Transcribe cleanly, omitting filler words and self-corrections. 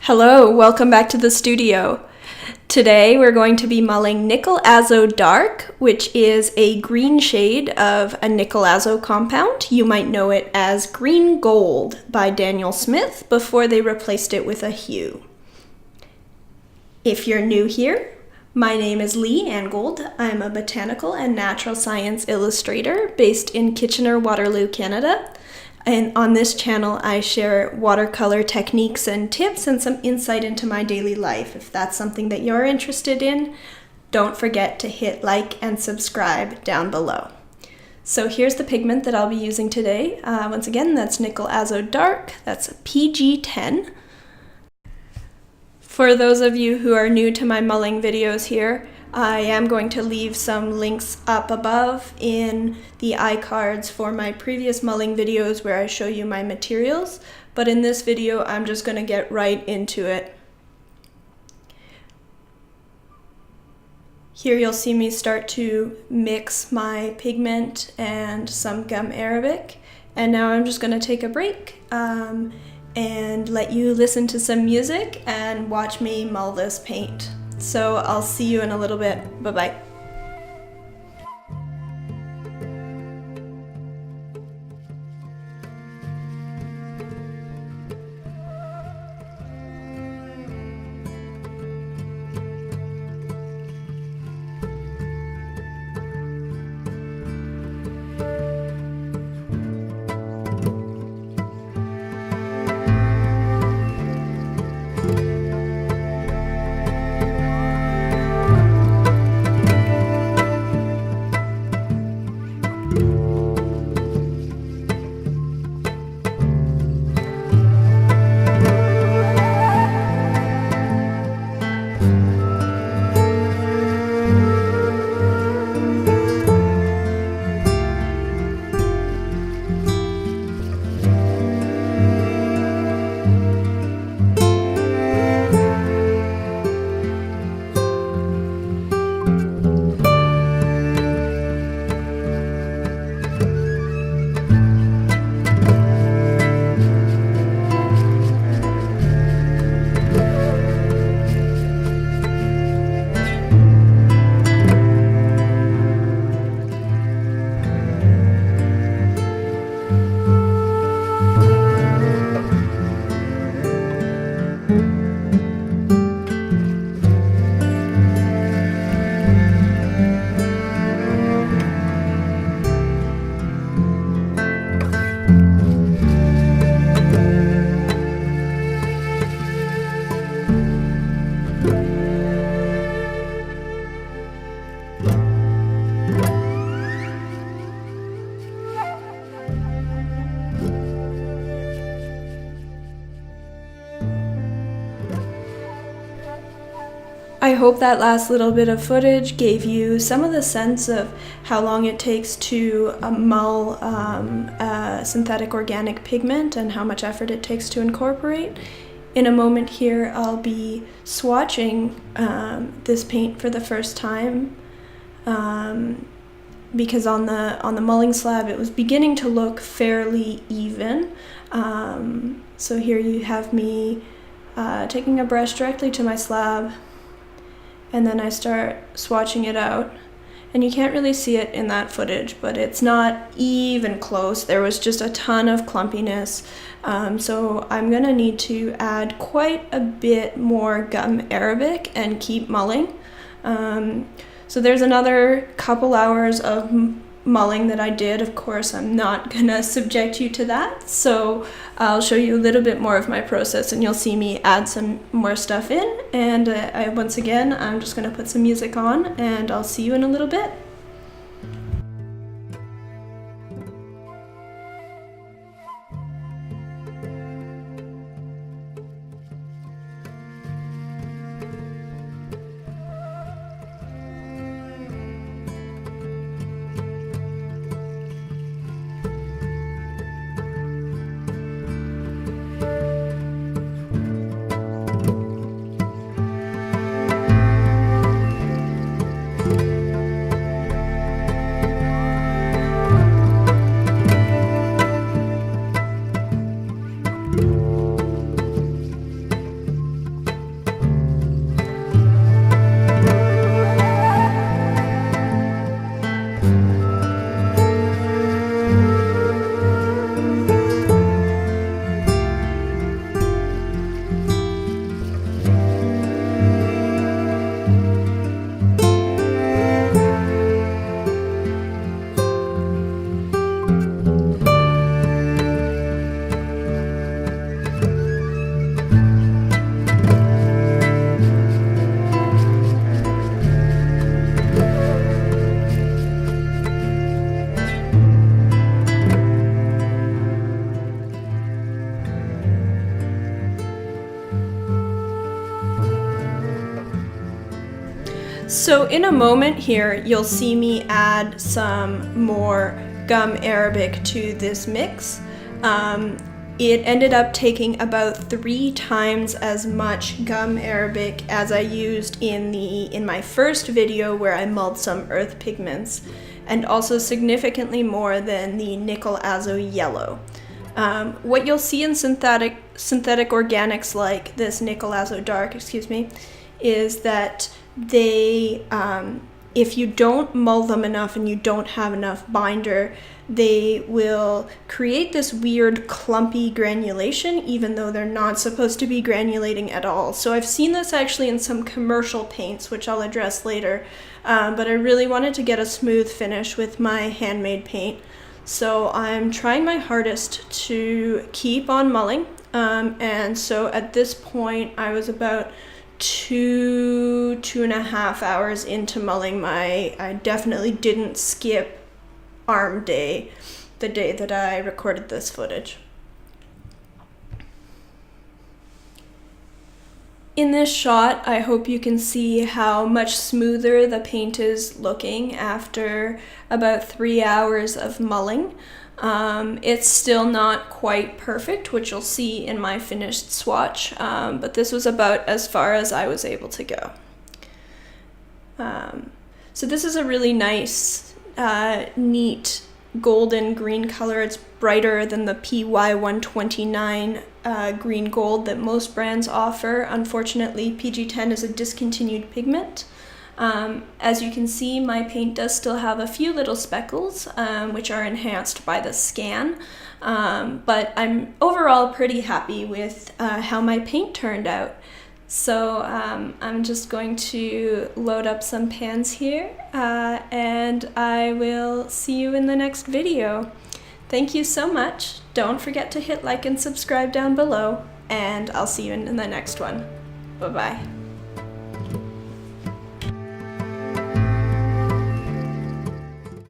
Hello, welcome back to the studio. Today we're going to be mulling Nickel Azo Dark, which is a green shade of a Nickel Azo compound. You might know it as Green Gold by Daniel Smith before they replaced it with a hue. If you're new here, my name is Lee Angold. I'm a botanical and natural science illustrator based in Kitchener-Waterloo, Canada. And on this channel, I share watercolor techniques and tips and some insight into my daily life. If that's something that you're interested in, don't forget to hit like and subscribe down below. So here's the pigment that I'll be using today. Once again, that's Nickel Azo Dark. That's a PG10. For those of you who are new to my mulling videos here, I am going to leave some links up above in the iCards for my previous mulling videos where I show you my materials, but in this video I'm just going to get right into it. Here you'll see me start to mix my pigment and some gum arabic, and now I'm just going to take a break and let you listen to some music and watch me mull this paint. So I'll see you in a little bit. Bye-bye. I hope that last little bit of footage gave you some of the sense of how long it takes to mull a synthetic organic pigment and how much effort it takes to incorporate. In a moment here, I'll be swatching this paint for the first time because on the mulling slab it was beginning to look fairly even. So here you have me taking a brush directly to my slab, and then I start swatching it out, and you can't really see it in that footage, but it's not even close. There was just a ton of clumpiness, so I'm gonna need to add quite a bit more gum arabic and keep mulling. So there's another couple hours of mulling that I did. Of course, I'm not gonna subject you to that, so I'll show you a little bit more of my process and you'll see me add some more stuff in. And once again, I'm just gonna put some music on and I'll see you in a little bit. So in a moment here, you'll see me add some more gum arabic to this mix. It ended up taking about 3 times as much gum arabic as I used in my first video where I mulled some earth pigments, and also significantly more than the Nickel Azo yellow. What you'll see in synthetic organics like this Nickel Azo Dark, is that they, if you don't mull them enough and you don't have enough binder, they will create this weird clumpy granulation even though they're not supposed to be granulating at all. So I've seen this actually in some commercial paints, which I'll address later, but I really wanted to get a smooth finish with my handmade paint. So I'm trying my hardest to keep on mulling, and so at this point I was about 2.5 hours into mulling I definitely didn't skip arm day, the day that I recorded this footage. In this shot, I hope you can see how much smoother the paint is looking after about 3 hours of mulling. It's still not quite perfect, which you'll see in my finished swatch, but this was about as far as I was able to go. So this is a really nice, neat golden green color. It's brighter than the PY129 green gold that most brands offer. Unfortunately, PG10 is a discontinued pigment. As you can see, my paint does still have a few little speckles, which are enhanced by the scan, but I'm overall pretty happy with how my paint turned out. So I'm just going to load up some pans here, and I will see you in the next video. Thank you so much. Don't forget to hit like and subscribe down below, and I'll see you in the next one. Bye-bye.